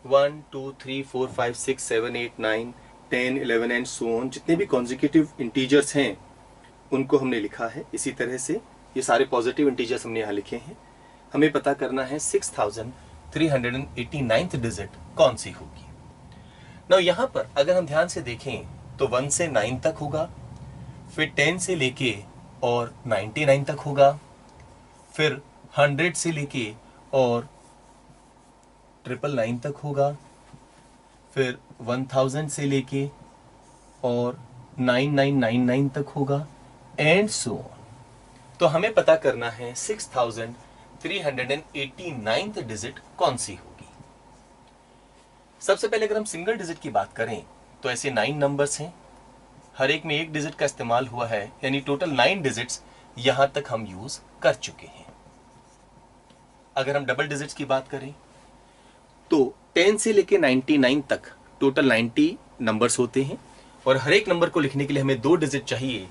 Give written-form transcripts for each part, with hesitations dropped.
1 2 3 4 5 6 7 8 9 10 11 and so on, जितने भी consecutive integers हैं उनको हमने लिखा है। इसी तरह से ये सारे पॉजिटिव इंटीजर्स हमने यहाँ लिखे हैं। हमें पता करना है 6389th डिजिट कौन सी होगी। नाउ यहाँ पर अगर हम ध्यान से देखें तो 1 से 9 तक होगा, फिर 10 से लेके और 99 तक होगा, फिर 100 से लेके और 999 तक होगा, फिर 1000 से लेके और 9999 तक होगा एंड सो ऑन। तो हमें पता करना है 6389th डिजिट कौन सी होगी। सबसे पहले अगर हम सिंगल डिजिट की बात करें तो ऐसे 9 नंबर्स हैं, हर एक में एक डिजिट का इस्तेमाल हुआ है, यानी टोटल 9 डिजिट्स यहां तक हम यूज कर चुके हैं। अगर हम डबल डिजिट्स की बात करें तो 10 से लेके 99 तक टोटल 90 नंबर्स होते हैं और हर एक नंबर को लिखने के लिए हमें 2 डिजिट चाहिए।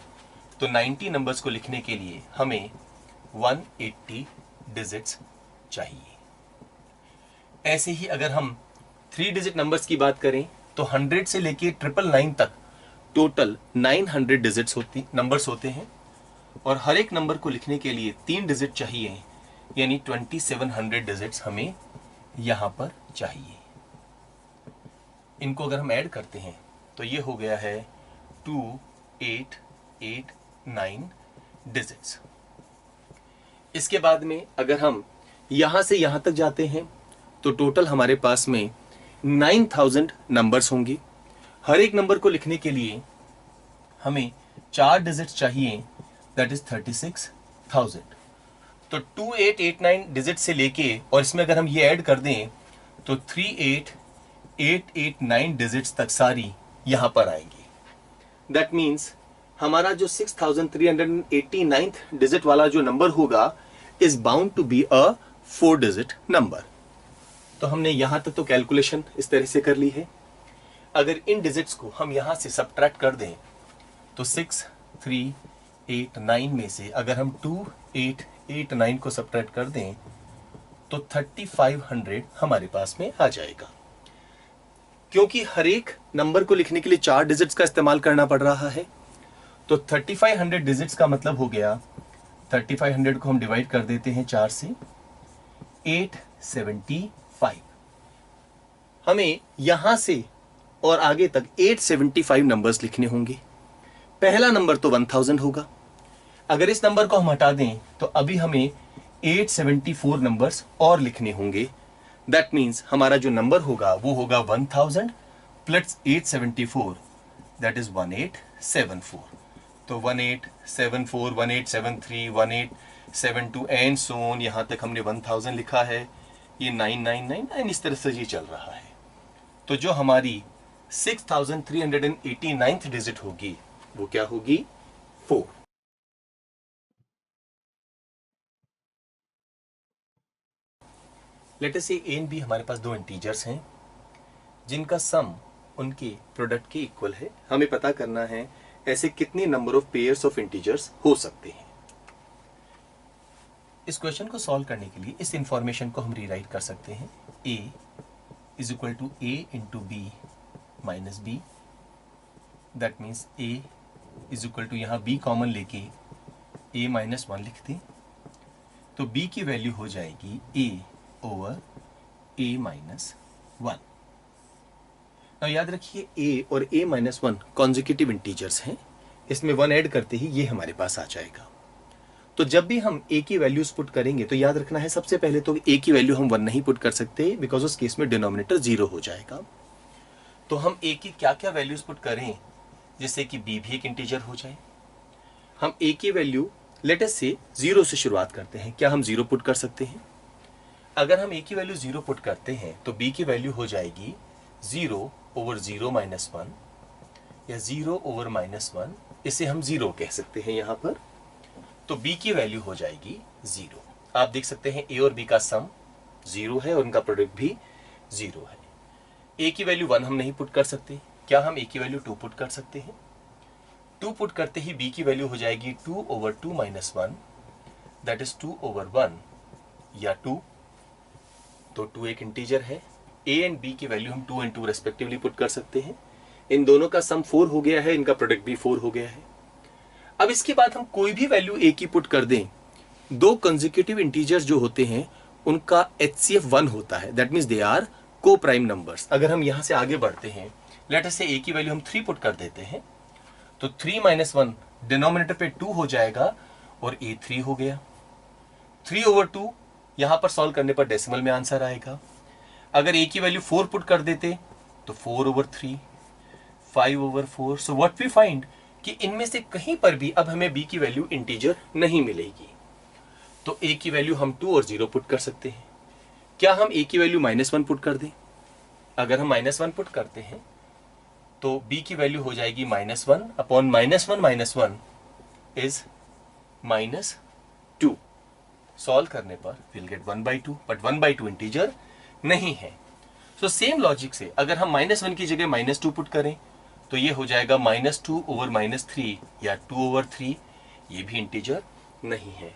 तो 90 नंबर्स को लिखने के लिए हमें 180 डिजिट्स चाहिए। ऐसे ही अगर हम 3 डिजिट नंबर्स की बात करें तो 100 से लेके 999 तक टोटल 900 डिजिट्स नंबर्स होते हैं और हर एक नंबर को लिखने के लिए 3 डिजिट चाहिए, यानी 2700 डिजिट्स हमें यहां पर चाहिए। इनको अगर हम ऐड करते हैं तो ये हो गया है 2889 डिजिट्स। इसके बाद में अगर हम यहां से यहां तक जाते हैं तो टोटल हमारे पास में 9000 नंबर्स होंगे। हर एक नंबर को लिखने के लिए हमें 4 डिजिट्स चाहिए, दैट इज 36000। तो 2889 डिजिट से लेके और इसमें अगर हम ये ऐड कर दें तो 38889 डिजिट्स तक सारी यहां पर आएंगी। दैट मीन्स हमारा जो 6389th डिजिट वाला जो नंबर होगा is bound to be a 4 digit number. तो हमने यहां तक तो कैलकुलेशन इस तरह से कर ली है। अगर इन डिजिट्स को हम यहां से सब्ट्रैक्ट कर दें तो 6389 में से अगर हम 2889 को सब्ट्रैक्ट कर दें तो 3500 हमारे पास में आ जाएगा। क्योंकि हर एक नंबर को लिखने के लिए 4 डिजिट्स का इस्तेमाल करना पड़ रहा है तो 3500 डिजिट्स का मतलब हो गया 3500 को हम डिवाइड कर देते हैं 4 से, 875। हमें यहां से और आगे तक 875 नंबर्स लिखने होंगे। पहला नंबर तो 1000 होगा। अगर इस नंबर को हम हटा दें तो अभी हमें 874 नंबर्स और लिखने होंगे। दैट मीन्स हमारा जो नंबर होगा वो होगा 1000 प्लस 874, दैट इज 1874। तो 1874, 1873, 1872 एंड सो ऑन, यहां तक हमने 1000 लिखा है, ये 999 एंड इस तरह से ये चल रहा है। तो जो हमारी 6389th डिजिट होगी वो क्या होगी? 4। लेट अस से ए एंड बी हमारे पास 2 इंटीजर्स हैं जिनका सम उनके प्रोडक्ट के इक्वल है। हमें पता करना है ऐसे कितने number of pairs of integers हो सकते हैं। इस क्वेश्चन को सॉल्व करने के लिए इस इंफॉर्मेशन को हम रीराइट कर सकते हैं। a is equal to a into B minus B. That means a is equal to, यहाँ b कॉमन लेके a माइनस 1 लिख दें तो b की वैल्यू हो जाएगी a ओवर a माइनस 1। अब याद रखिए a और a माइनस 1 कॉन्जिक्यूटिव इंटीजर्स हैं, इसमें 1 ऐड करते ही ये हमारे पास आ जाएगा। तो जब भी हम a की वैल्यूज पुट करेंगे तो याद रखना है सबसे पहले तो a की वैल्यू हम 1 नहीं पुट कर सकते, बिकॉज उस केस में डिनोमिनेटर 0 हो जाएगा। तो हम a की क्या क्या वैल्यूज पुट करें जिससे कि b भी एक इंटीजर हो जाए। हम a की वैल्यू लेट अस से 0 से शुरुआत करते हैं। क्या हम 0 पुट कर सकते हैं? अगर हम a की वैल्यू 0 पुट करते हैं तो b की वैल्यू हो जाएगी 0 ओवर 0 माइनस 1 या 0 ओवर माइनस 1, इसे हम 0 कह सकते हैं यहाँ पर। तो b की वैल्यू हो जाएगी 0। आप देख सकते हैं a और b का सम 0 है और उनका प्रोडक्ट भी 0 है। a की वैल्यू 1 हम नहीं पुट कर सकते। क्या हम a की वैल्यू 2 पुट कर सकते हैं? 2 पुट करते ही b की वैल्यू हो जाएगी 2 over 2 minus 1, that is 2 over 1 या 2। तो 2 एक इंटीजर है ए एंड बी की वैल्यू हम 2 एंड 2 रेस्पेक्टिवली पुट कर सकते हैं। इन दोनों का सम 4 हो गया है, इनका प्रोडक्ट भी 4 हो गया है। अब इसके बाद हम कोई भी वैल्यू ए की पुट कर दें, दो कंसेक्यूटिव इंटीजर्स जो होते हैं उनका HCF 1 होता है, दैट मीन्स दे आर को प्राइम नंबर्स। अगर हम यहां से आगे बढ़ते हैं, लेट अस से ए की वैल्यू हम 3 पुट कर देते हैं, तो 3 - 1 डिनोमिनेटर पे 2 हो जाएगा और ए 3 हो गया। 3/2 यहां पर सॉल्व करने पर डेसिमल में आंसर आएगा। अगर ए की वैल्यू 4 पुट कर देते तो 4/3, 5/4। सो व्हाट वी फाइंड कि इनमें से कहीं पर भी अब हमें बी की वैल्यू इंटीजर नहीं मिलेगी। तो ए की वैल्यू हम 2 और 0 पुट कर सकते हैं। क्या हम ए की वैल्यू -1 पुट कर दें? अगर हम -1 पुट करते हैं तो बी की वैल्यू हो जाएगी -1 अपॉन -1 इज -2। सॉल्व करने पर विल गेट 1/2, बट 1/2 इंटीजर नहीं है। सो सेम लॉजिक से अगर हम -1 की जगह -2 पुट करें तो ये हो जाएगा -2/3 या 2/3, ये भी इंटीजर नहीं है।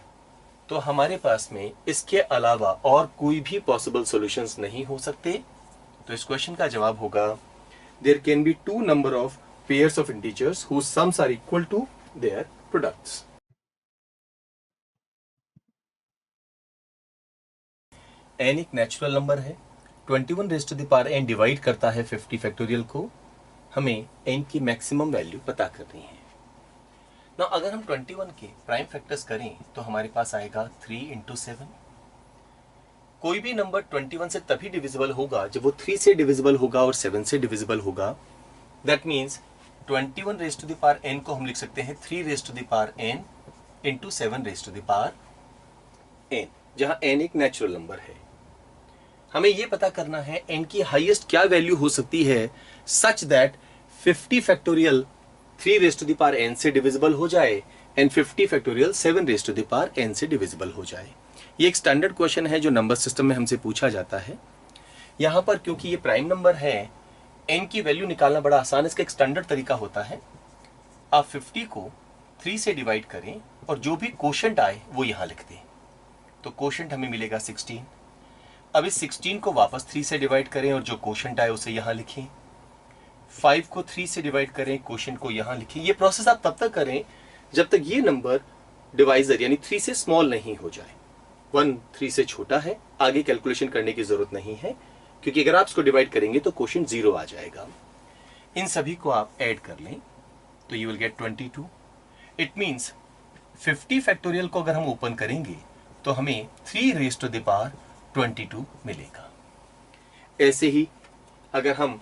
तो हमारे पास में इसके अलावा और कोई भी पॉसिबल सॉल्यूशंस नहीं हो सकते। तो इस क्वेश्चन का जवाब होगा there can be 2 number of pairs of integers whose sums are equal to their products. n एक नेचुरल नंबर है, 21 raise to the power n divide करता है 50 फैक्टोरियल को। हमें n की मैक्सिमम वैल्यू पता करनी है ना। अगर हम 21 के प्राइम फैक्टर्स करें तो हमारे पास आएगा 3 × 7। कोई भी नंबर 21 से तभी डिविजिबल होगा जब वो 3 से डिविजिबल होगा और 7 से डिविजिबल होगा। That means 21 raise to the power n को हम लिख सकते हैं 3 raise to the power n × 7 raise to the power n, जहां n एक नेचुरल नंबर है। हमें यह पता करना है n की हाईएस्ट क्या वैल्यू हो सकती है such that 50 factorial 3 raise to the power n से डिविजिबल हो जाए and 50 factorial 7 raise to the power n से डिविजिबल हो जाए। ये एक स्टैंडर्ड क्वेश्चन है जो नंबर सिस्टम में हमसे पूछा जाता है। यहां पर क्योंकि ये प्राइम नंबर है, n की वैल्यू निकालना बड़ा आसान। इसका एक स्टैंडर्ड तरीका होता है, आप 50 को 3 से डिवाइड करें और जो भी कोशेंट आए वो यहां लिख दें। तो कोशेंट हमें मिलेगा 16। अब इस 16 को वापस 3 से डिवाइड करें और जो कोशेंट आए उसे यहां लिखें। 5 को 3 से डिवाइड करें, कोशेंट को यहां लिखें। ये प्रोसेस आप तब तक करें जब तक ये नंबर डिवाइजर यानी 3 से स्मॉल नहीं हो जाए। 1 3 से छोटा है, आगे कैलकुलेशन करने की जरूरत नहीं है, क्योंकि अगर आप इसको डिवाइड करेंगे तो कोशेंट 0 आ जाएगा। इन सभी को आप ऐड कर लें तो you will get 22। It means 50 factorial को अगर हम ओपन करेंगे तो हमें 3 रेज़ टू द पावर 22 मिलेगा। ऐसे ही अगर हम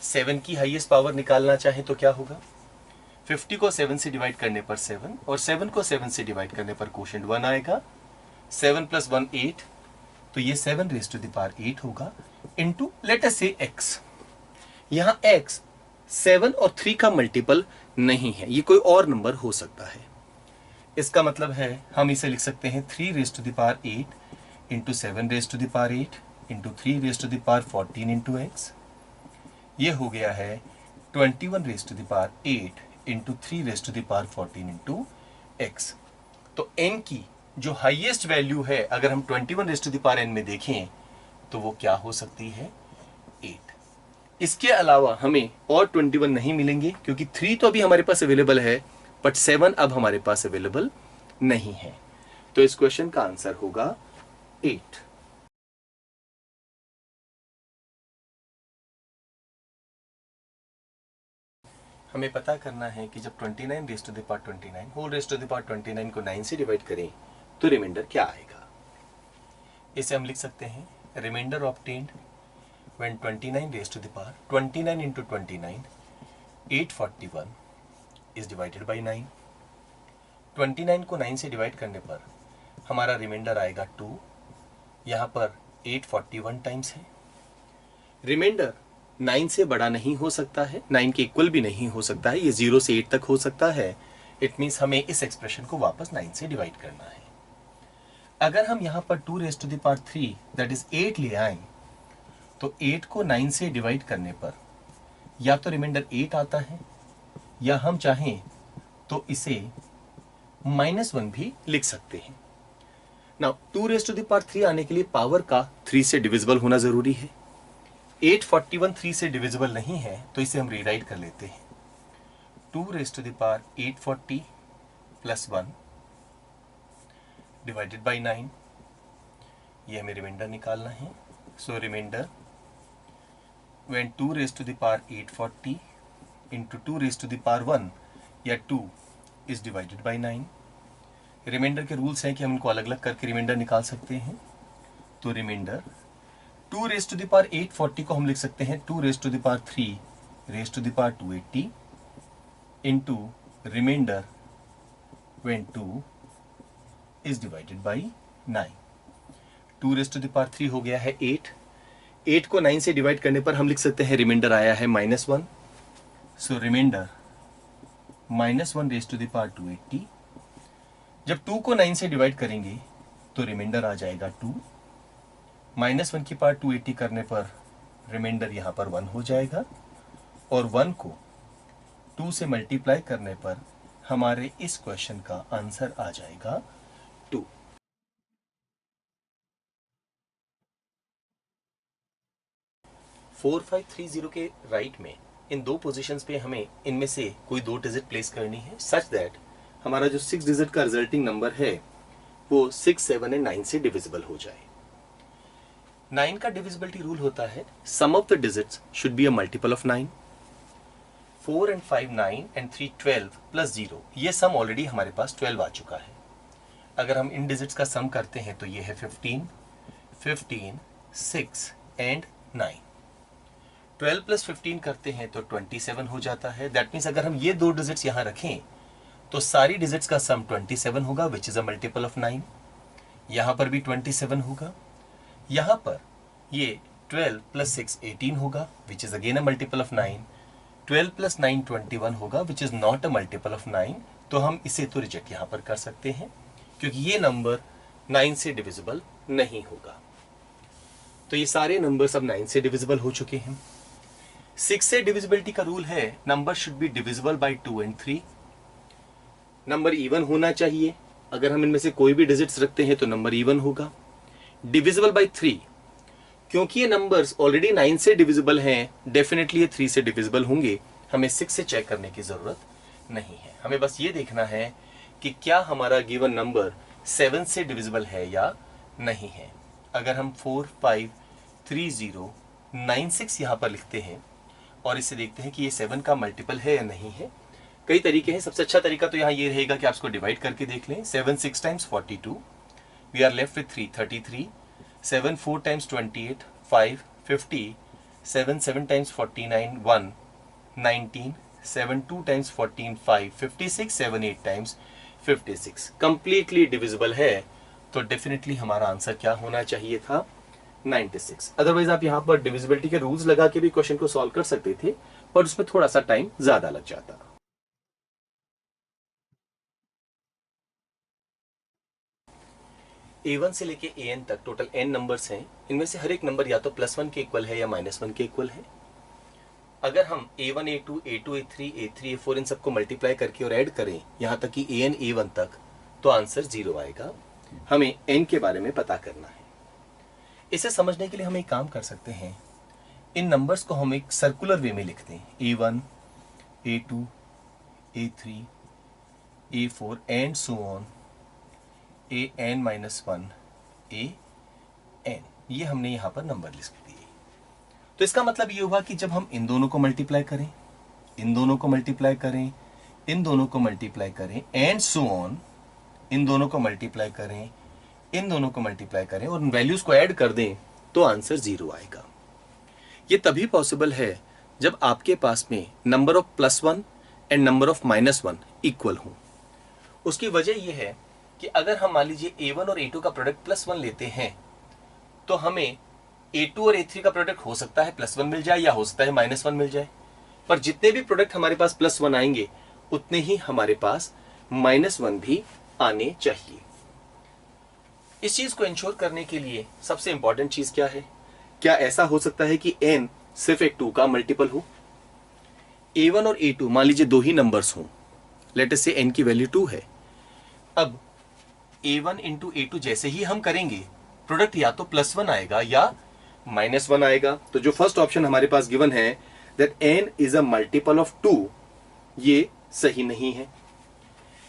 7 की हाईएस्ट पावर निकालना चाहें तो क्या होगा? 50 को 7 से डिवाइड करने पर 7 और 7 को 7 से डिवाइड करने पर कोशेंट 1 आएगा। 7 + 1 8, तो ये 7 रेज़ टू द पावर 8 होगा इनटू लेट अस से x। यहां x 7 और 3 का मल्टीपल नहीं है, ये कोई और नंबर हो सकता है। इसका मतलब है हम इसे लिख सकते हैं 3 raise to the power 8 into 7 raise to the power 8 into 3 raise to the power 14 into x। ये हो गया है 21 raise to the power 8 into 3 raise to the power 14 into x। तो n की जो हाईएस्ट वैल्यू है अगर हम 21 raise to the power n में देखें तो वो क्या हो सकती है? 8। इसके अलावा हमें और 21 नहीं मिलेंगे क्योंकि 3 तो अभी हमारे पास अवेलेबल है, बट 7 अब हमारे पास अवेलेबल नहीं है। तो इस क्वेश्चन का आंसर होगा 8। हमें पता करना है कि जब 29 raise to the power 29 whole raise to the power 29 को 9 से डिवाइड करें तो रिमाइंडर क्या आएगा? इसे हम लिख सकते हैं remainder obtained when 29 raise to the power 29 into 29 841 is divided by 9। 29 को 9 से डिवाइड करने पर हमारा रिमाइंडर आएगा 2। यहाँ पर 841 टाइम्स है। रिमाइंडर 9 से बड़ा नहीं हो सकता है, 9 के इक्वल भी नहीं हो सकता है, ये 0 से 8 तक हो सकता है। इट मीन्स हमें इस एक्सप्रेशन को वापस 9 से डिवाइड करना है। अगर हम यहाँ पर 2 raise to the power 3 that is 8 ले आए तो 8 को 9 से डिवाइड करने पर या तो रिमाइंडर 8 आता है या हम चाहें तो इसे -1 भी लिख सकते हैं। Now 2 raise to the power 3 आने के लिए पावर का 3 से डिविजिबल होना जरूरी है। 841 3 से डिविजिबल नहीं है, तो इसे हम रीराइट कर लेते हैं। 2 raised to the power 840 plus 1 divided by 9, ये हमें रिमाइंडर निकालना है। सो reminder when 2 raised to the power 840 into 2 raised to the power 1 या 2 is divided by 9। रिमाइंडर के रूल्स हैं कि हम इनको अलग अलग करके रिमाइंडर निकाल सकते हैं। तो reminder 2 raised to the power 840 को हम लिख सकते हैं 2 raised to the power 3 raised to the power 280 into remainder when 2 is divided by 9। 2 raised to the power 3 हो गया है 8 को 9 से डिवाइड करने पर हम लिख सकते हैं रिमाइंडर आया है -1। सो reminder -1 raised to the power 280। जब 2 को 9 से डिवाइड करेंगे तो रिमाइंडर आ जाएगा 2। -1 की पावर 280 करने पर रिमाइंडर यहाँ पर 1 हो जाएगा, और 1 को 2 से मल्टीप्लाई करने पर हमारे इस क्वेश्चन का आंसर आ जाएगा 2। फोर 530 के राइट में इन दो पोजीशंस पे हमें इनमें से कोई दो डिजिट प्लेस करनी है, सच दैट हमारा जो 6 डिजिट का रिजल्टिंग नंबर है वो 6, 7 एंड 9 से डिविजिबल हो जाए। 9 का डिविजिबिलिटी रूल होता है sum of the digits should be a multiple of 9। 4 and 5 9 and 3 12 plus 0, ये सम ऑलरेडी हमारे पास 12 आ चुका है। अगर हम इन डिजिट्स का सम करते हैं तो ये है 15, 6 एंड 9। 12 प्लस 15 करते हैं तो 27 हो जाता है। दैट मीन्स अगर हम ये दो डिजिट्स यहाँ रखें तो सारी डिजिट्स का सम 27 होगा, which is a multiple of 9। यहाँ पर भी 27 होगा, यहाँ पर ये 12 प्लस 6 18 होगा, which is again a multiple of 9। 12 plus 9 21 होगा, which is not a multiple of 9। तो हम इसे तो रिजेक्ट यहाँ पर कर सकते हैं क्योंकि ये नंबर 9 से डिविजिबल नहीं होगा। तो ये सारे नंबर्स अब 9 से डिविजिबल हो चुके हैं। 6 से डिविजिबिलिटी का रूल है number should be divisible by 2 and 3। Number even होना चाहिए, अगर हम इनमें से कोई भी डिजिट्स रखते हैं तो नंबर इवन होगा। डिविजिबल बाय 3, क्योंकि ये नंबर्स ऑलरेडी 9 से डिविजिबल हैं, डेफिनेटली ये 3 से डिविजिबल होंगे। हमें 6 से चेक करने की जरूरत नहीं है, हमें बस ये देखना है कि क्या हमारा गिवन नंबर 7 से डिविजिबल है या नहीं है। अगर हम 4 5 3 0 9 6 यहाँ पर लिखते हैं और इससे देखते हैं कि ये 7 का मल्टीपल है या नहीं है। कई तरीके हैं, सबसे अच्छा तरीका तो यहाँ ये रहेगा कि आप इसको डिवाइड करके देख लें। 7 6 times 42, we are left with 3 33। 7 4 times 28 5 50। 7 7 times 49 1 19। 7 2 times 14 5 56। 7 8 times 56। Completely divisible है, तो डेफिनेटली हमारा आंसर क्या होना चाहिए था 96। अदरवाइज आप यहाँ पर डिविजिबिलिटी के रूल्स लगा के भी क्वेश्चन को सॉल्व कर सकते थे, पर उसमें थोड़ा सा टाइम ज्यादा लग जाता। A1 से लेके AN तक टोटल n नंबर्स हैं। इनमें से हर एक नंबर या तो +1 के इक्वल है या -1 के इक्वल है। अगर हम A1 A2 A2 A3 A3 A4 इन सबको मल्टीप्लाई करके और ऐड करें यहाँ तक कि AN A1 तक, तो आंसर 0 आएगा। हमें n के बारे में पता करना है। इसे समझने के लिए हम एक काम कर सकते हैं, इन नंबर्स को हम एक सर्कुलर वे में लिखते हैं। A1 A2 A3 A4 and so on AN-1 AN, ये हमने यहां पर नंबर लिख दिए। तो इसका मतलब ये हुआ कि जब हम इन दोनों को मल्टीप्लाई करें, इन दोनों को मल्टीप्लाई करें, इन दोनों को मल्टीप्लाई करें एंड सो ऑन, इन दोनों को मल्टीप्लाई करें, इन दोनों को मल्टीप्लाई करें और उन वैल्यूज को ऐड कर दें, तो आंसर 0 आएगा। ये तभी पॉसिबल है जब आपके पास में number of +1 and number of -1 equal हो। उसकी वजह यह है कि अगर हम मान लीजिए A1 और A2 का प्रोडक्ट +1 लेते हैं, तो हमें A2 और A3 का प्रोडक्ट हो सकता है +1 मिल जाए या हो सकता है -1 मिल जाए, पर जितने भी प्रोडक्ट हमारे पास +1 आएंगे उतने ही हमारे पास -1 भी आने चाहिए। इस चीज को इंश्योर करने के लिए सबसे इंपॉर्टेंट चीज क्या है, क्या ऐसा हो सकता है कि n सिर्फ एक 2 का मल्टीपल हो? A1 और A2 मान लीजिए दो ही नंबर्स हों, लेट अस से n की वैल्यू 2 है। अब A1 इंटू A2 जैसे ही हम करेंगे, प्रोडक्ट या तो +1 आएगा या -1 आएगा। तो जो फर्स्ट ऑप्शन हमारे पास गिवन है that n is a multiple of 2, ये सही नहीं है।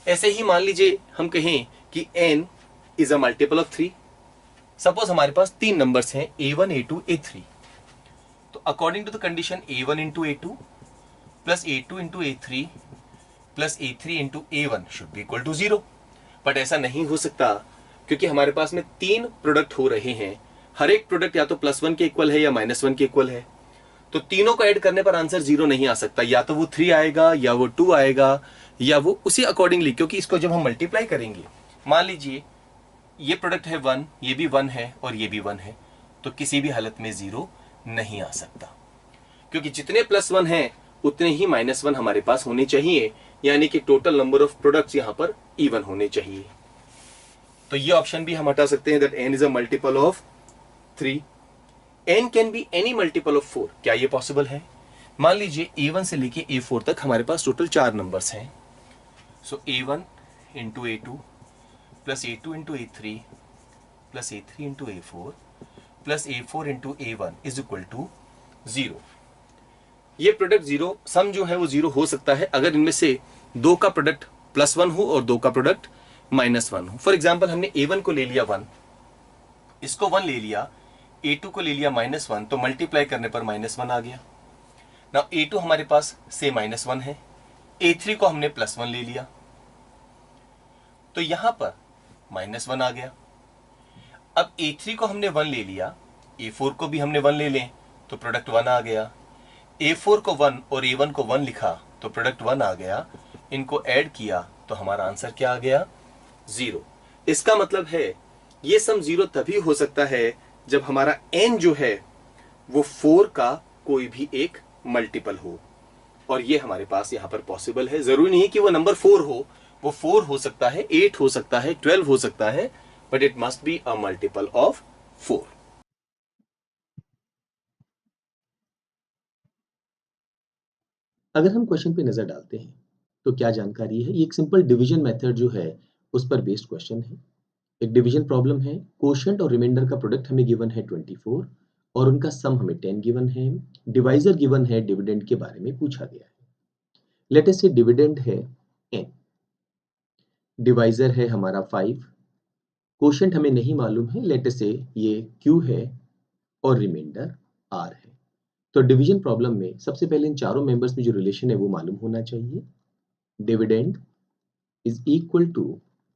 ऐसे ही मान लीजिए हम कहें कि n is a multiple of 3। Suppose हमारे पास 3 नंबर्स हैं a1 a2 a3। तो according to the condition a1 into a2 plus a2 into a3 plus a3 into a1 should be equal to 0। But ऐसा नहीं हो सकता, क्योंकि हमारे पास में 3 प्रोडक्ट हो रहे हैं। हर एक प्रोडक्ट या तो +1 के इक्वल है या -1 के इक्वल है। तो तीनों को ऐड करने पर आंसर 0 नहीं आ सकता। या तो वो 3 आएगा, या वो 2 आएगा, या वो उसी अकॉर्डिंगली, क्योंकि इसको जब हम मल्टीप्लाई करेंगे, मान लीजिए ये प्रोडक्ट है 1, ये भी 1 है और ये भी 1 है, तो किसी भी हालत में 0 नहीं आ सकता, क्योंकि जितने +1 हैं उतने ही -1 हमारे पास होने चाहिए, यानी कि टोटल नंबर ऑफ प्रोडक्ट्स यहां पर इवन होने चाहिए। तो ये ऑप्शन भी हम हटा सकते हैं that n is a multiple of 3। n can be any multiple of 4। क्या ये पॉसिबल है? मान लीजिए a1 से लेके a4 तक हमारे पास टोटल 4 नंबर्स हैं। So a1 into a2 plus a2 into a3 plus a3 into a4 plus a4 into a1 is equal to 0। ये प्रोडक्ट 0, सम जो है वो 0 हो सकता है अगर इनमें से 2 का प्रोडक्ट +1 हो और 2 का प्रोडक्ट -1 हो। फॉर एग्जाम्पल हमने a1 को ले लिया 1, इसको 1 ले लिया, a2 को ले लिया -1, तो मल्टीप्लाई करने पर -1 आ गया। नाउ a2 हमारे पास से -1 है, a3 को हमने +1 ले लिया, तो यहां पर -1 आ गया। अब a3 को हमने 1 ले लिया, a4 को भी हमने 1 ले लें तो प्रोडक्ट 1 आ गया। a4 को 1 और a1 को 1 लिखा तो प्रोडक्ट 1 आ गया। इनको ऐड किया तो हमारा आंसर क्या आ गया? 0। इसका मतलब है ये सम 0 तभी हो सकता है जब हमारा n जो है वो 4 का कोई भी एक मल्टीपल हो, और ये हमारे पास यहां पर पॉसिबल है। जरूरी नहीं कि वो नंबर 4 हो, वो 4 हो सकता है, 8 हो सकता है, 12 हो सकता है, but it must be a multiple of 4। अगर हम क्वेश्चन पे नजर डालते हैं तो क्या जानकारी है? ये एक सिंपल डिवीजन मेथड जो है उस पर बेस्ड क्वेश्चन है। एक डिवीजन प्रॉब्लम है, कोशेंट और रिमाइंडर का प्रोडक्ट हमें गिवन है 24 और उनका सम हमें 10 गिवन है। डिवाइजर गिवन है, डिविडेंड के बारे में पूछा गया है। लेट अस से डिविडेंड है n, डिवाइजर है हमारा 5, कोशेंट हमें नहीं मालूम है, लेट अस से ये q है और रिमाइंडर r है। तो डिवीजन प्रॉब्लम में सबसे पहले इन चारों मेंबर्स में जो रिलेशन है वो मालूम होना चाहिए। Dividend is equal to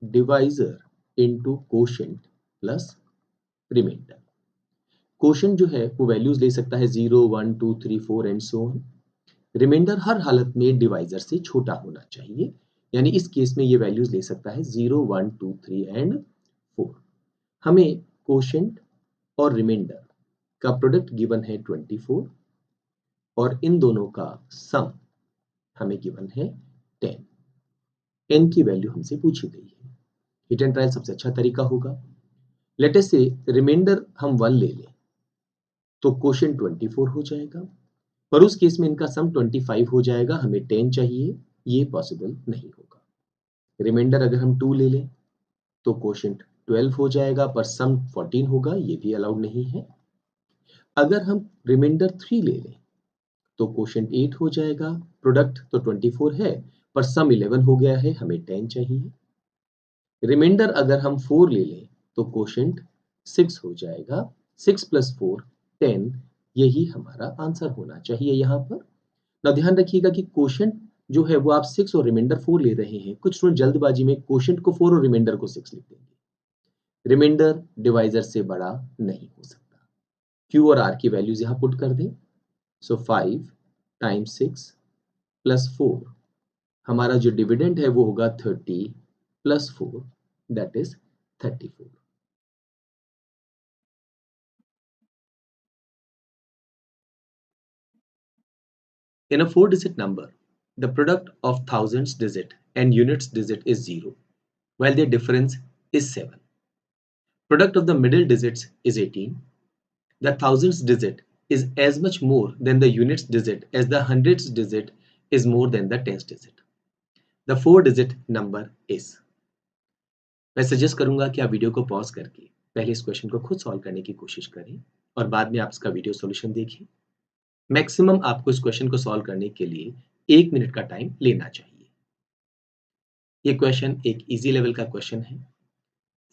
divisor into quotient plus remainder। Quotient जो है वो वैल्यूज ले सकता है 0, 1, 2, 3, 4 एंड सो ऑन। रिमाइंडर हर हालत में डिवाइजर से छोटा होना चाहिए, यानी इस केस में ये वैल्यूज ले सकता है 0, 1, 2, 3 एंड 4। हमें क्वोशंट और रिमाइंडर का प्रोडक्ट गिवन है 24 और इन दोनों का सम हमें गिवन है 10। n की वैल्यू हमसे पूछी गई है। हिट एंड ट्रायल सबसे अच्छा तरीका होगा। लेट अस से रिमाइंडर हम 1 ले लें तो क्वोशंट 24 हो जाएगा, पर उस केस में इनका सम 25 हो जाएगा, हमें 10 चाहिए, ये पॉसिबल नहीं होगा। रिमाइंडर अगर हम 2 ले लें तो क्वोशंट 12 हो जाएगा, पर सम 14 होगा, ये भी अलाउड नहीं है। अगर हम रिमाइंडर 3 ले लें तो क्वोशंट 8 हो जाएगा, प्रोडक्ट तो 24 है पर सम 11 हो गया है, हमें 10 चाहिए। रिमाइंडर अगर हम 4 ले लें तो क्वोशंट 6 हो जाएगा, 6 + 4 10, यही हमारा आंसर होना चाहिए यहाँ पर। ना ध्यान रखिएगा कि क्वोशंट जो है वो आप 6 और रिमाइंडर 4 ले रहे हैं, कुछ स्टूडेंट जल्दबाजी में क्वोशंट को 4 और रिमाइंडर को 6 लिख देंगे। रिमाइंडर डिवाइजर से बड़ा नहीं हो सकता। क्यू और आर की वैल्यूज यहाँ पुट कर दें। सो 5 टाइम्स 6 + 4, हमारा जो डिविडेंड है वो होगा 30 + 4, that is 34। In a 4-digit number, the product of thousands digit and units digit is 0, while their difference is 7. Product of the middle digits is 18. The thousands digit is as much more than the units digit as the hundreds digit is more than the tens digit. The 4-digit number is। मैं suggest करूंगा कि आप video को pause करके पहले इस question को खुद सॉल्व करने की कोशिश करें। और बाद में आप इसका वीडियो सॉल्यूशन देखिए। मैक्सिमम आपको इस क्वेश्चन को सॉल्व करने के लिए 1 मिनट का टाइम लेना चाहिए। ये क्वेश्चन एक इजी लेवल का क्वेश्चन है।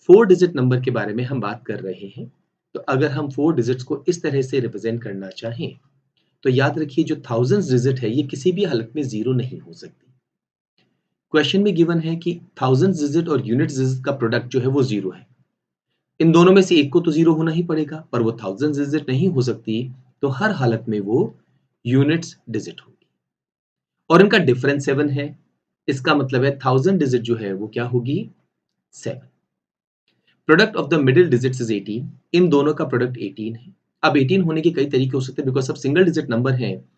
4 डिजिट नंबर के बारे में हम बात कर रहे हैं। तो अगर हम 4 डिजिट्स को इस तरह से रिप्रेजेंट करना चाहें तो याद रखिए जो थाउजेंड्स डिजिट है ये किसी भी हालत में जीरो नहीं हो सकती। क्वेश्चन में गिवन है कि थाउजेंड्स डिजिट और यूनिट्स डिजिट का प्रोडक्ट जो है वो जीरो है। इन दोनों में से एक को तो जीरो होना ही पड़ेगा, पर वो थाउजेंड्स डिजिट नहीं हो सकती, तो हर हालत में वो यूनिट्स डिजिट होगी। और इनका डिफरेंस 7 है। इसका मतलब है 1000 डिजिट जो है वो क्या होगी, 7। Product of the middle digits is 18। इन दोनों का प्रोडक्ट 18 है। अब 18 होने के कई तरीके हो सकते हैं, बिकॉज सब सिंगल डिजिट नंबर हैं।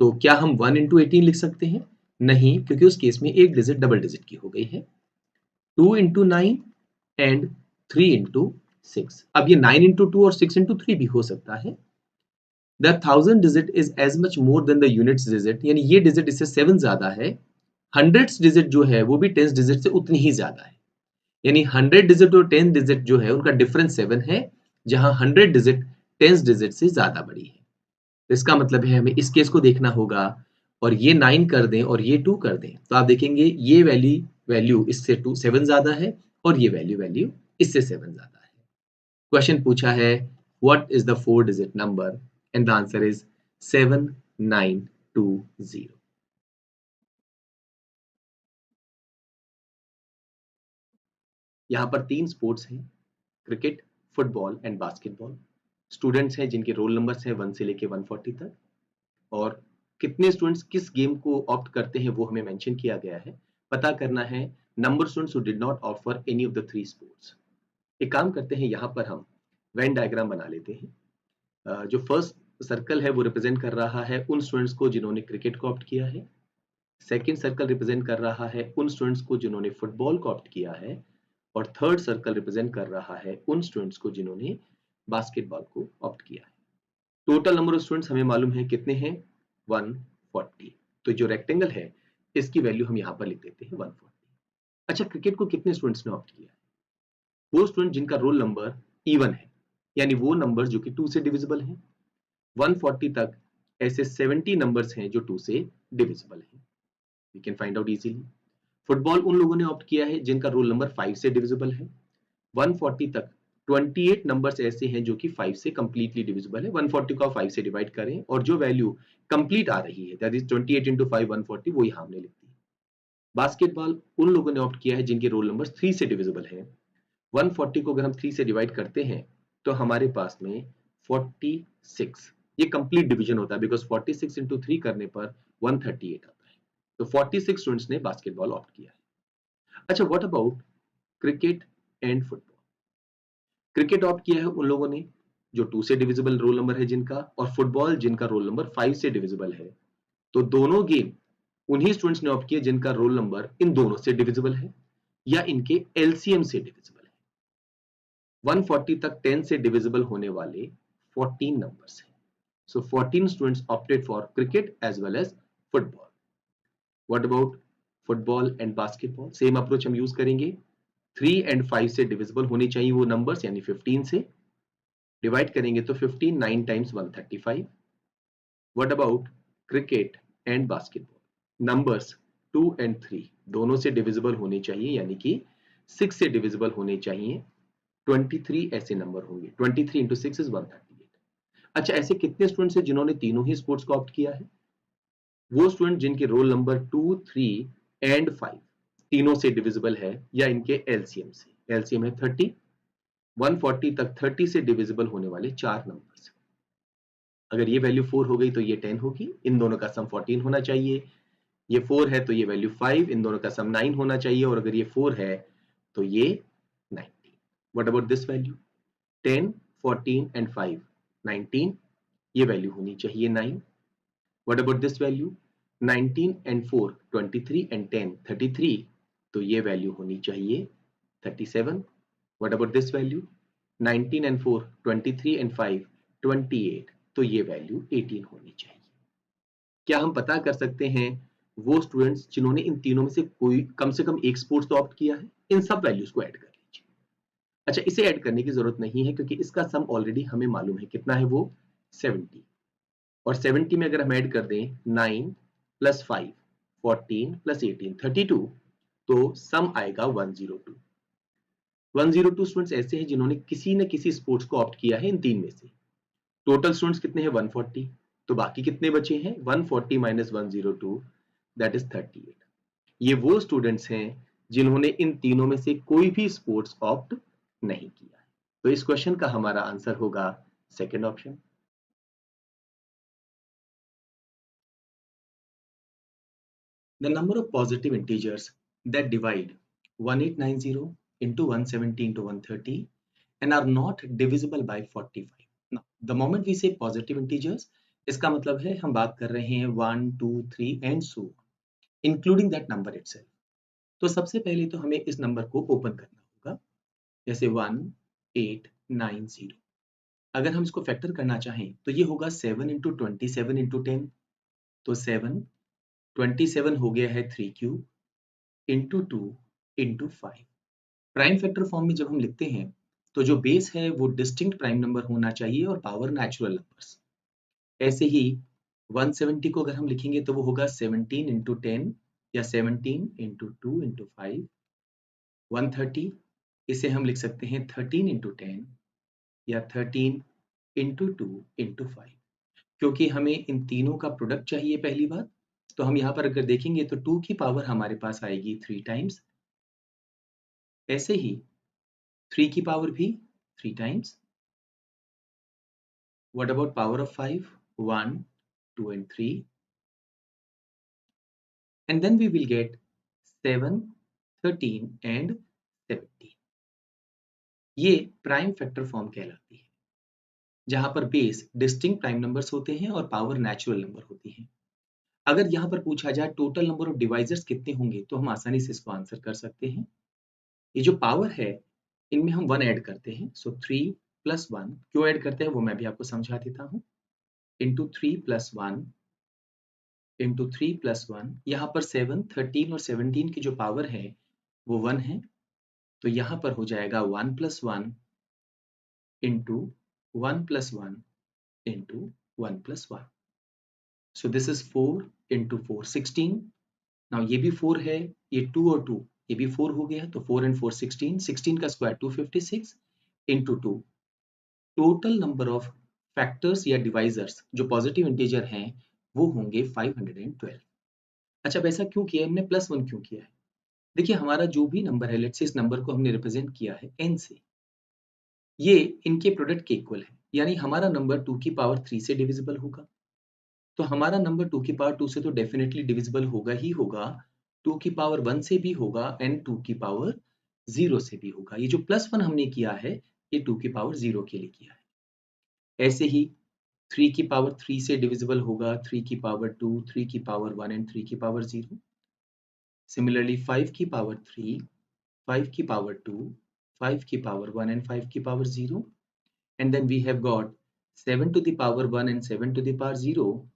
तो क्या हम 1 इंटू 18 लिख सकते हैं? नहीं, क्योंकि उस केस में एक डिजिट डबल डिजिट की हो गई है। 2 इंटू 9 एंड 3 इंटू 6। अब ये 9 इंटू 2 और 6 इंटू 3 भी हो सकता है। The 1000 digit is as much more than the units digit, यानी ये डिजिट इससे 7 ज्यादा है। हंड्रेड्स डिजिट जो है वो भी टेंस डिजिट से उतनी ही ज्यादा है, यानी 100 डिजिट और 10 डिजिट जो है उनका डिफरेंस 7 है, जहां 100 डिजिट टेंस डिजिट से ज्यादा बड़ी है। तो इसका मतलब है हमें इस केस को देखना होगा, और ये 9 कर दें और ये 2 कर दें तो आप देखेंगे ये वैल्यू इससे 7 ज्यादा है, और ये वैल्यू इससे 7 ज्यादा है। क्वेश्चन पूछा है what is the 4 digit number, and the answer is 7920। यहाँ पर 3 स्पोर्ट्स हैं, cricket, football and basketball. Students हैं जिनके रोल नंबर्स हैं 1 से लेके 140 तक, और कितने स्टूडेंट्स किस गेम को ऑप्ट करते हैं वो हमें मेंशन किया गया है। पता करना है number students who did not opt for any of the 3 sports. एक काम करते हैं, यहाँ पर हम वेन डायग्राम बना लेते हैं। जो फर्स्ट सर्कल है वो रिप्रेजेंट कर रहा है उन स्टूडेंट्स को जिन्होंने क्रिकेट को ऑप्ट किया है। सेकेंड सर्कल रिप्रेजेंट कर रहा है उन स्टूडेंट्स को जिन्होंने फुटबॉल को ऑप्ट किया है, और थर्ड सर्कल रिप्रेजेंट कर रहा है उन स्टूडेंट्स को जिन्होंने बास्केटबॉल को ऑप्ट किया है। टोटल नंबर ऑफ स्टूडेंट्स हमें मालूम है कितने हैं, 140। तो जो रेक्टेंगल है इसकी वैल्यू हम यहाँ पर लिख देते हैं 140। अच्छा, क्रिकेट को कितने स्टूडेंट्स ने ऑप्ट किया है? वो स्टूडेंट जिनका रोल नंबर इवन है, यानी वो नंबर जो कि 2 से डिविजिबल है। 140 तक ऐसे 70 नंबर्स हैं जो 2 से डिविजिबल हैं, we can find out easily. Football उन लोगों ने ऑप्ट किया है जिनका रोल नंबर 5 से डिविजिबल है। 140 तक 28 नंबर्स ऐसे हैं जो कि 5 से कंप्लीटली डिविजिबल है। 140 को 5 से डिवाइड करें और जो वैल्यू कंप्लीट आ रही है, दैट इज 28 इंटू 5 140, वो यहाँ हमने लिख दी। बास्केटबॉल उन लोगों ने ऑप्ट किया है जिनके रोल नंबर 3 से डिविजिबल है। 140 को अगर हम 3 से डिवाइड करते हैं तो हमारे पास में 46, ये कंप्लीट डिवीजन होता है, बिकॉज 46 इंटू 3 करने पर 138 आता है। तो 46 स्टूडेंट्स ने बास्केटबॉल ऑप्ट किया है। अच्छा, what about cricket and football? Cricket opt किया है उन लोगों ने जो 2 से डिविजिबल रोल नंबर है जिनका, और फुटबॉल जिनका रोल नंबर 5 से डिविजिबल है। तो दोनों गेम उन्हीं स्टूडेंट्स ने ऑप्ट किए जिनका रोल नंबर इन दोनों से डिविजिबल है या इनके एलसीएम से डिविजिबल है। 140 तक 10 से डिविजिबल होने वाले 14 नंबर्स हैं। So 14 students opted for cricket as well as football. What about football and basketball? Same approach हम यूज करेंगे। 3 एंड 5 से डिविजिबल होने चाहिए वो नंबर्स, यानी 15 से डिवाइड करेंगे तो 15 9 times 135। What about cricket and basketball? Numbers 2 and 3 दोनों से डिविजिबल होने चाहिए, यानी कि 6 से डिविजिबल होने चाहिए। 23 ऐसे नंबर होंगे। 23 इंटू 6 इज 138। अच्छा, ऐसे कितने स्टूडेंट्स हैं जिन्होंने तीनों ही स्पोर्ट्स को ऑप्ट किया है? वो स्टूडेंट जिनके रोल नंबर 2 3 एंड 5 तीनों से डिविजिबल है या इनके एलसीएम से। एलसीएम है 30। 140 तक 30 से डिविजिबल होने वाले 4 नंबर्स। अगर ये वैल्यू 4 हो गई तो ये 10 होगी। इन दोनों का सम 14 होना चाहिए। ये 4 है तो ये वैल्यू 5, इन दोनों का सम 9 होना चाहिए, और अगर ये 4 है तो ये 19। What about this value? 10 14 and 5 19, ये वैल्यू होनी चाहिए 9। What about this value? 19 and 4 23 and 10 33, तो ये वैल्यू होनी चाहिए 37। What about this value? 19 and 4 23 and 5 28, तो ये वैल्यू 18 होनी चाहिए। क्या हम पता कर सकते हैं वो स्टूडेंट्स जिन्होंने इन तीनों में से कोई कम एक स्पोर्ट्स तो ऑप्ट किया है? इन सब वैल्यूज को ऐड कर लीजिए। अच्छा, इसे ऐड करने की जरूरत नहीं है क्योंकि इसका सम ऑलरेडी हमें मालूम है कितना है वो 70, और 70 में अगर हम ऐड कर दें 9 प्लस 5 14 प्लस 18 32, तो सम आएगा 102। 102 स्टूडेंट्स ऐसे हैं जिन्होंने किसी न किसी स्पोर्ट्स को ऑप्ट किया है इन तीन में से। टोटल स्टूडेंट्स कितने हैं 140, तो बाकी कितने बचे हैं 140 माइनस 102, दैट इज 38। ये वो स्टूडेंट्स हैं जिन्होंने इन तीनों में से कोई भी स्पोर्ट्स ऑप्ट नहीं किया है। तो इस क्वेश्चन का हमारा आंसर होगा second option. The number of positive integers that divide 1890 into 170 into 130 and are not divisible by 45. Now, the moment we say positive integers, इसका मतलब है हम बात कर रहे हैं 1, 2, 3 and so on, including that number itself. तो सबसे पहले तो हमें इस नंबर को ओपन करना होगा, जैसे 1890। अगर हम इसको फैक्टर करना चाहें तो ये होगा 7 into 27 into 10, तो 7 27 हो गया है 3 cube into 2 into 5। Prime factor form में जब हम लिखते हैं तो जो बेस है वो डिस्टिंक्ट प्राइम नंबर होना चाहिए और पावर नेचुरल नंबर्स। ऐसे ही 170 को अगर हम लिखेंगे तो वो होगा 17 इंटू 10 या 17 इंटू 2 इंटू 5। 130 इसे हम लिख सकते हैं 13 इंटू 10 या 13 इंटू 2 इंटू 5। क्योंकि हमें इन तीनों का प्रोडक्ट चाहिए पहली बात, तो हम यहाँ पर अगर देखेंगे तो 2 की पावर हमारे पास आएगी 3 टाइम्स, ऐसे ही 3 की पावर भी 3 times. What about power of 5? 1, 2 and 3. And then we will get 7, 13 and 17. ये प्राइम फैक्टर फॉर्म कहलाती है, जहां पर बेस डिस्टिंक्ट प्राइम नंबर्स होते हैं और पावर नेचुरल नंबर होती है। अगर यहाँ पर पूछा जाए टोटल नंबर ऑफ डिवाइजर्स कितने होंगे तो हम आसानी से इसको आंसर कर सकते हैं। ये जो पावर है इनमें हम 1 ऐड करते हैं, सो 3 प्लस 1 क्यों ऐड करते हैं वो मैं भी आपको समझा देता हूँ। इंटू 3 प्लस 1 इंटू 3 प्लस 1, यहाँ पर 7, 13 और 17 की जो पावर है वो 1 है, तो यहाँ पर हो जाएगा 1 plus 1 into 1 plus 1 into 1 plus 1। So this is 4 into 4 16। Now ये भी 4 है, ये 2 और 2 ये भी 4 हो गया, तो 4 and 4 16, 16 का square 256 into 2। Total number of factors या डिवाइजर्स जो पॉजिटिव इंटीजर हैं वो होंगे 512। अच्छा, वैसा क्यों किया हमने, प्लस 1 क्यों किया है? देखिए, हमारा जो भी नंबर है, लेट्स से इस नंबर को हमने रिप्रेजेंट किया है n से, ये इनके प्रोडक्ट के इक्वल है, यानी हमारा नंबर 2 की पावर 3 से डिविजिबल होगा। तो हमारा नंबर 2 की पावर 2 से तो डेफिनेटली डिविजिबल होगा ही होगा, 2 की पावर 1 से भी होगा एंड 2 की पावर 0 से भी होगा। ये जो प्लस 1 हमने किया है ये 2 की पावर 0 के लिए किया है। ऐसे ही 3 की पावर 3 से डिविजिबल होगा, 3 की पावर 2, 3 की पावर 1 एंड 3 की पावर 0। सिमिलरली 5 की पावर 3, 5 की power 2, 5 की power 1 and 5 की power 0, and then we have got 7 to the power 1 and 7 to the power 0,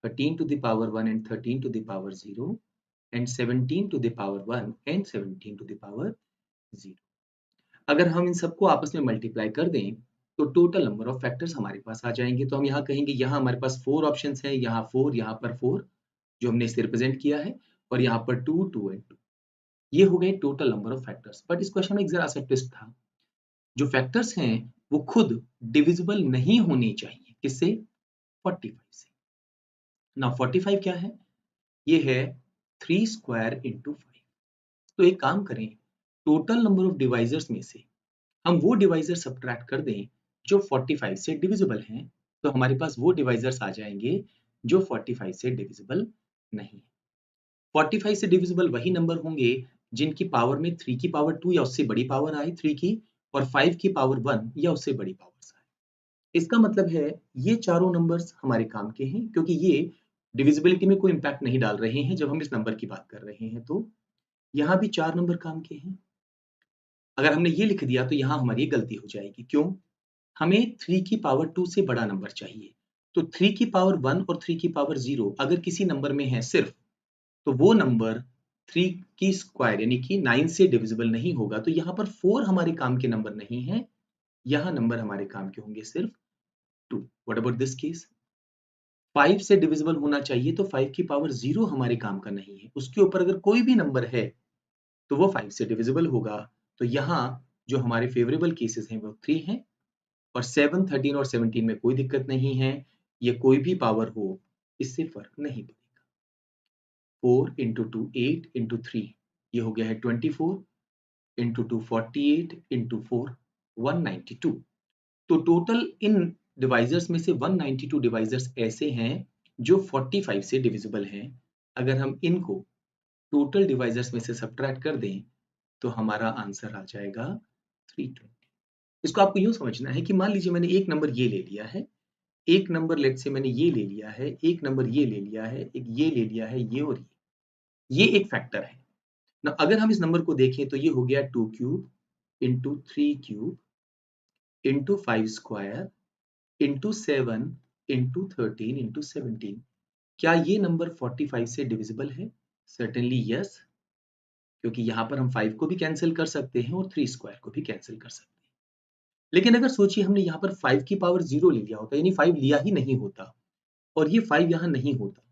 13 to the power 1 and 13 to the power 0, and 17 to the power 1 and 17 to the power 0। अगर हम इन सबको आपस में multiply कर दें तो total number of factors हमारे पास आ जाएंगे। तो हम यहाँ कहेंगे यहाँ हमारे पास 4 ऑप्शंस हैं, यहाँ 4, यहाँ पर 4 जो हमने इसे रिप्रेजेंट किया है, और यहाँ पर 2, 2 एंड 2। ये हो गए total number of factors. But इस क्वेश्चन में एक जरा सा ट्विस्ट था, जो फैक्टर्स हैं वो खुद डिविजिबल नहीं होने चाहिए, किससे? 45 से। ना 45 क्या है? ये है 3 स्क्वायर इंटू 5। तो एक काम करें, टोटल नंबर ऑफ डिवाइजर्स में से हम वो डिवाइजर सब्ट्रैक्ट कर दें जो 45 से डिविजिबल हैं, तो हमारे पास वो डिवाइजर्स आ जाएंगे जो 45 से डिविजिबल नहीं है। 45 से डिविजिबल वही नंबर होंगे जिनकी पावर में 3 की पावर 2 या उससे बड़ी पावर आए 3 की, और 5 की पावर 1 या उससे बड़ी पावर्स आए। इसका मतलब है ये चारों नंबर्स हमारे काम के हैं, क्योंकि ये डिविजिबिलिटी में कोई इंपैक्ट नहीं डाल रहे हैं जब हम इस नंबर की बात कर रहे हैं। तो यहाँ भी 4 नंबर काम के हैं। अगर हमने ये लिख दिया तो यहाँ हमारी गलती हो जाएगी। क्यों? हमें 3 की पावर 2 से बड़ा नंबर चाहिए, तो 3 की पावर 1 और 3 की पावर 0 अगर किसी नंबर में है सिर्फ, तो वो नंबर 3 की स्क्वायर यानी कि 9 से डिविजिबल नहीं होगा, तो यहाँ पर 4 हमारे काम के नंबर नहीं है, यहाँ नंबर हमारे काम के होंगे सिर्फ 2। What about this case? 5 से डिविजिबल होना चाहिए, तो 5 की पावर 0 हमारे काम का नहीं है। उसके ऊपर अगर कोई भी नंबर है तो वो 5 से डिविजिबल होगा। तो यहाँ जो हमारे फेवरेबल केसेस हैं वो 3 हैं, और 7, 13 और 17 में कोई दिक्कत नहीं है। ये कोई भी पावर हो, इससे फर्क नहीं पड़ेगा। 4 इंटू 2 8 इंटू 3 ये हो गया है 24 इंटू 2 48 इंटू 4 192। तो टोटल इन डिवाइजर्स में से 192 डिवाइजर्स ऐसे हैं जो 45 से डिविजिबल हैं। अगर हम इनको टोटल डिवाइजर्स में से सब्ट्रैक्ट कर दें तो हमारा आंसर आ जाएगा 320। इसको आपको यूं समझना है कि मान लीजिए मैंने एक नंबर ये ले लिया है, एक नंबर लेट से मैंने ये ले लिया है, एक नंबर ये ले लिया है, एक ये ले लिया है, ये और ये एक फैक्टर है ना। अगर हम इस नंबर को देखें तो ये हो गया 2 cube into 3 cube into 5 square into 7 into 13 into 17। क्या ये नंबर 45 से डिविजिबल है? सर्टेनली यस, क्योंकि यहाँ पर हम 5 को भी कैंसिल कर सकते हैं और 3 स्क्वायर को भी कैंसिल कर सकते हैं। लेकिन अगर सोचिए हमने यहाँ पर 5 की पावर 0 ले लिया होता, यानी 5 लिया ही नहीं होता, और ये 5 यहाँ नहीं होता,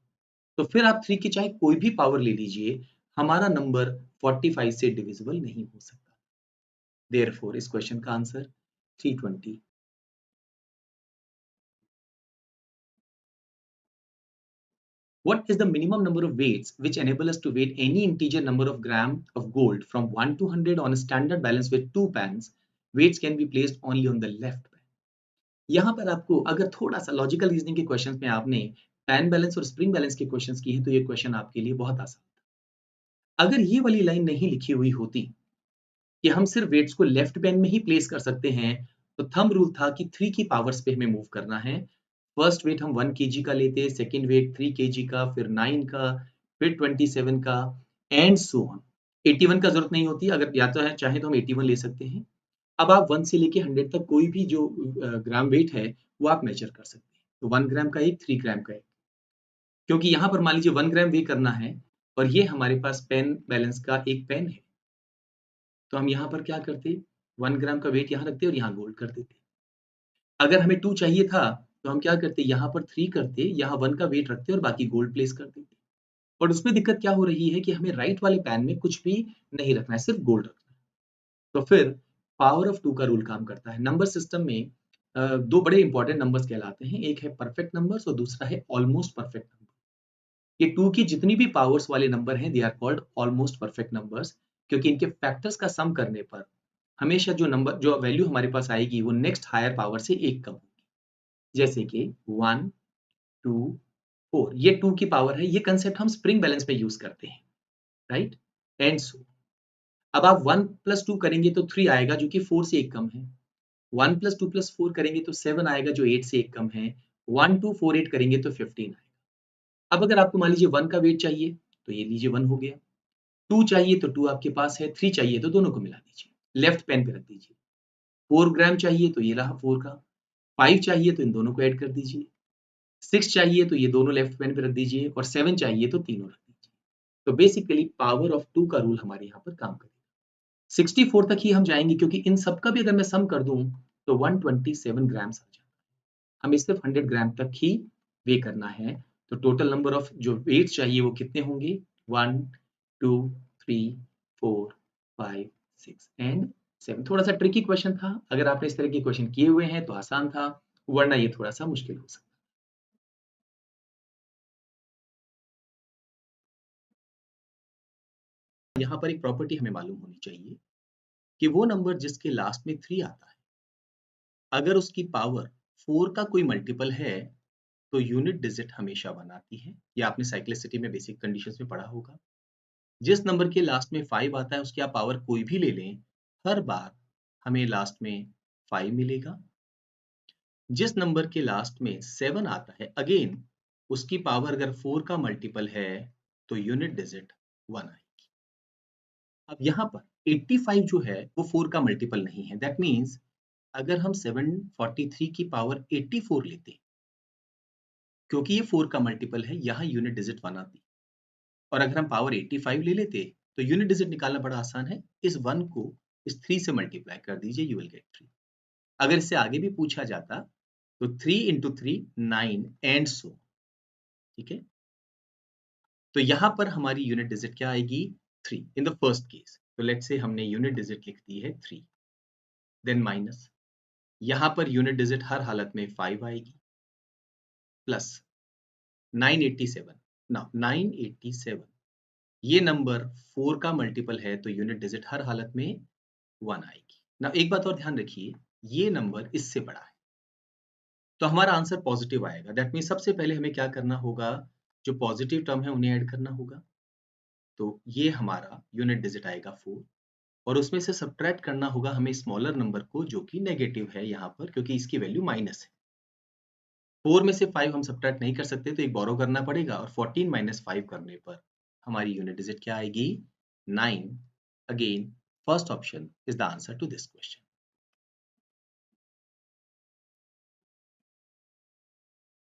तो फिर आप 3 की चाहे कोई भी पावर ले लीजिए, हमारा नंबर 45 से डिविजिबल नहीं हो सकता। देयरफॉर इस क्वेश्चन का answer 320। What is the minimum number of weights which enable us to weight any integer number of gram of gold from 1 to 100 on a standard balance with 2 pans? Weights can be placed only on the left pan. यहाँ पर आपको अगर थोड़ा सा logical reasoning के questions में आपने pan balance और स्प्रिंग बैलेंस के क्वेश्चंस किए हैं तो ये क्वेश्चन आपके लिए बहुत आसान था। अगर ये वाली लाइन नहीं लिखी हुई होती कि हम सिर्फ वेट्स को लेफ्ट पैन में ही प्लेस कर सकते हैं, तो थंब रूल था कि 3 की पावर्स पे हमें मूव करना है। फर्स्ट वेट हम 1 केजी का लेते, सेकंड वेट 3 केजी का, फिर 9 का, फिर 27 का एंड सो ऑन। 81 का जरूरत नहीं होती, अगर या तो है चाहे तो हम 81 ले सकते हैं। अब आप 1 से लेके 100 तक कोई भी जो ग्राम वेट है वो आप मेजर कर सकते हैं। तो 1 ग्राम का एक, 3 ग्राम का एक, क्योंकि यहाँ पर मान लीजिए 1 ग्राम वे करना है और ये हमारे पास पेन बैलेंस का एक पेन है, तो हम यहाँ पर क्या करते, 1 ग्राम का वेट यहाँ रखते और यहाँ गोल्ड कर देते। अगर हमें 2 चाहिए था तो हम क्या करते, यहाँ पर 3 करते, यहाँ 1 का वेट रखते और बाकी गोल्ड प्लेस कर देते। और उसमें दिक्कत क्या हो रही है कि हमें राइट वाले पैन में कुछ भी नहीं रखना है, सिर्फ गोल्ड रखना है। तो फिर पावर ऑफ 2 का रूल काम करता है। नंबर सिस्टम में 2 बड़े इंपॉर्टेंट नंबर्स कहलाते हैं, एक है परफेक्ट नंबर्स और दूसरा है ऑलमोस्ट परफेक्ट नंबर। ये 2 की जितनी भी पावर्स वाले नंबर हैं they are called almost perfect numbers, क्योंकि इनके फैक्टर्स का सम करने पर हमेशा जो वैल्यू हमारे पास आएगी वो नेक्स्ट हायर पावर से एक कम होगी। जैसे कि 1 2 4, ये 2 की पावर है, ये कंसेप्ट हम स्प्रिंग बैलेंस में यूज करते हैं, राइट एंड सो। अब आप 1 + 2 करेंगे तो 3 आएगा जो कि 4 से एक कम है। 1 + 2 + 4 करेंगे तो 7 आएगा जो 8 से एक कम है। 1 2 4 8 करेंगे तो 15 आएगा। अब अगर आपको मान लीजिए 1 का वेट चाहिए तो ये लीजिए 1 हो गया, 2 चाहिए तो 2 आपके पास है, 3 चाहिए तो दोनों को मिला दीजिए, लेफ्ट पेन पे रख दीजिए। 4 ग्राम चाहिए तो ये रहा 4 का, 5 चाहिए तो इन दोनों को ऐड कर दीजिए, 6 चाहिए तो ये दोनों लेफ्ट पेन पे रख दीजिए और 7 चाहिए तो तीनों रख दीजिए। तो बेसिकली पावर ऑफ 2 का रूल हमारे यहाँ पर काम करेगा। 64 तक ही हम जाएंगे क्योंकि इन सब का भी अगर मैं सम कर दूं तो 127 ग्राम्स आ जाता है। हमें सिर्फ 100 ग्राम तक ही वे करना है। तो टोटल नंबर ऑफ जो वेट चाहिए वो कितने होंगे, 1 2 3 4 5 6 एंड 7। थोड़ा सा ट्रिकी क्वेश्चन था, अगर आपने इस तरह के क्वेश्चन किए हुए हैं तो आसान था, वरना ये थोड़ा सा मुश्किल हो सकता है। यहाँ पर एक प्रॉपर्टी हमें मालूम होनी चाहिए कि वो नंबर जिसके लास्ट में 3 आता है, अगर उसकी पावर 4 का कोई मल्टीपल है तो यूनिट डिजिट हमेशा 1 आती है। ये आपने साइक्लिसिटी में बेसिक कंडीशंस में पढ़ा होगा। जिस नंबर के लास्ट में 5 आता है उसकी आप पावर कोई भी ले लें, हर बार हमें लास्ट में 5 मिलेगा। जिस नंबर के लास्ट में 7 आता है, अगेन उसकी पावर अगर 4 का मल्टीपल है तो यूनिट डिजिट 1 आएगी। अब यहाँ पर 85 जो है वो 4 का मल्टीपल नहीं है। दैट मीन्स अगर हम 743 की पावर 84 लेते, क्योंकि ये 4 का मल्टीपल है, यहाँ यूनिट डिजिट 1 आती। और अगर हम पावर 85 ले लेते तो यूनिट डिजिट निकालना बड़ा आसान है। इस 1 को इस 3 से मल्टीप्लाई कर दीजिए, यू विल गेट 3। अगर इससे आगे भी पूछा जाता तो 3 into 3 9 एंड सो, ठीक है। तो यहां पर हमारी यूनिट डिजिट क्या आएगी? 3 इन द फर्स्ट केस। तो लेट्स से हमने यूनिट डिजिट लिख दी है 3, देन माइनस, यहां पर यूनिट डिजिट हर हालत में 5 आएगी, प्लस 987। नाउ 987 ये नंबर 4 का मल्टीपल है तो यूनिट डिजिट हर हालत में 1 आएगी। नाउ एक बात और ध्यान रखिए, ये नंबर इससे बड़ा है तो हमारा आंसर पॉजिटिव आएगा। दैट मीन सबसे पहले हमें क्या करना होगा, जो पॉजिटिव टर्म है उन्हें ऐड करना होगा। तो ये हमारा यूनिट डिजिट आएगा 4 और उसमें से सब्ट्रैक्ट करना होगा हमें स्मॉलर नंबर को जो कि नेगेटिव है यहाँ पर, क्योंकि इसकी वैल्यू माइनस है। 4 में से 5 हम सब्ट्रैक्ट नहीं कर सकते तो एक बोरो करना पड़ेगा और 14 माइनस 5 करने पर हमारी यूनिट डिजिट क्या आएगी? 9। Again first option is the answer to this question.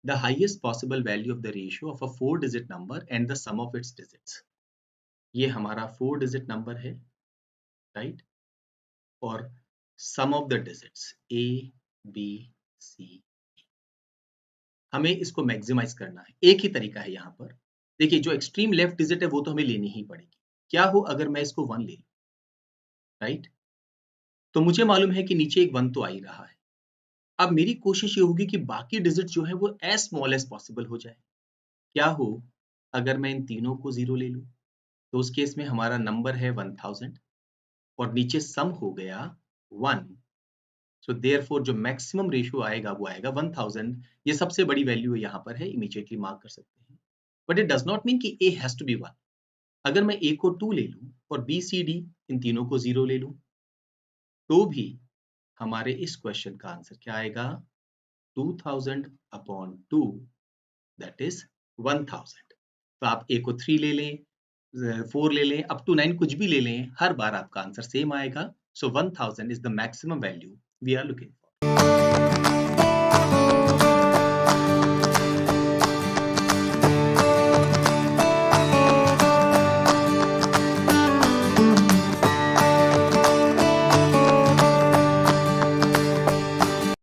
The highest possible value of the ratio of a 4-digit number and the sum of its digits. ये हमारा 4-digit नंबर है, right, और sum of the digits A, B, C, हमें इसको maximise करना है। एक ही तरीका है यहाँ पर। देखिए जो एक्सट्रीम लेफ्ट डिजिट है वो तो हमें लेनी ही पड़ेगी। क्या हो अगर मैं इसको 1 ले लूं, राइट, तो मुझे मालूम है कि नीचे एक 1 तो आ ही रहा है। अब मेरी कोशिश ये होगी कि बाकी डिजिट जो है वो एज स्मॉल एज पॉसिबल हो जाए। क्या हो अगर मैं इन तीनों को 0 ले लूं, तो उस केस में हमारा नंबर है 1000 और नीचे सम हो गया 1। सो देयरफॉर जो मैक्सिमम रेशियो आएगा वो आएगा 1000। ये सबसे बड़ी वैल्यू यहाँ पर है, इमीडिएटली मार्क कर सकते हैं। But it does not mean कि A हैज टू बी 1। अगर मैं A को 2 ले लूं और B, C, D इन तीनों को 0 ले लूं, तो भी हमारे इस क्वेश्चन का आंसर क्या आएगा? 2000/2 दैट इज 1000। तो आप A को 3 ले लें, 4 ले लें, अप टू 9 कुछ भी ले लें, हर बार आपका आंसर सेम आएगा। So 1000 is the maximum value we are looking for.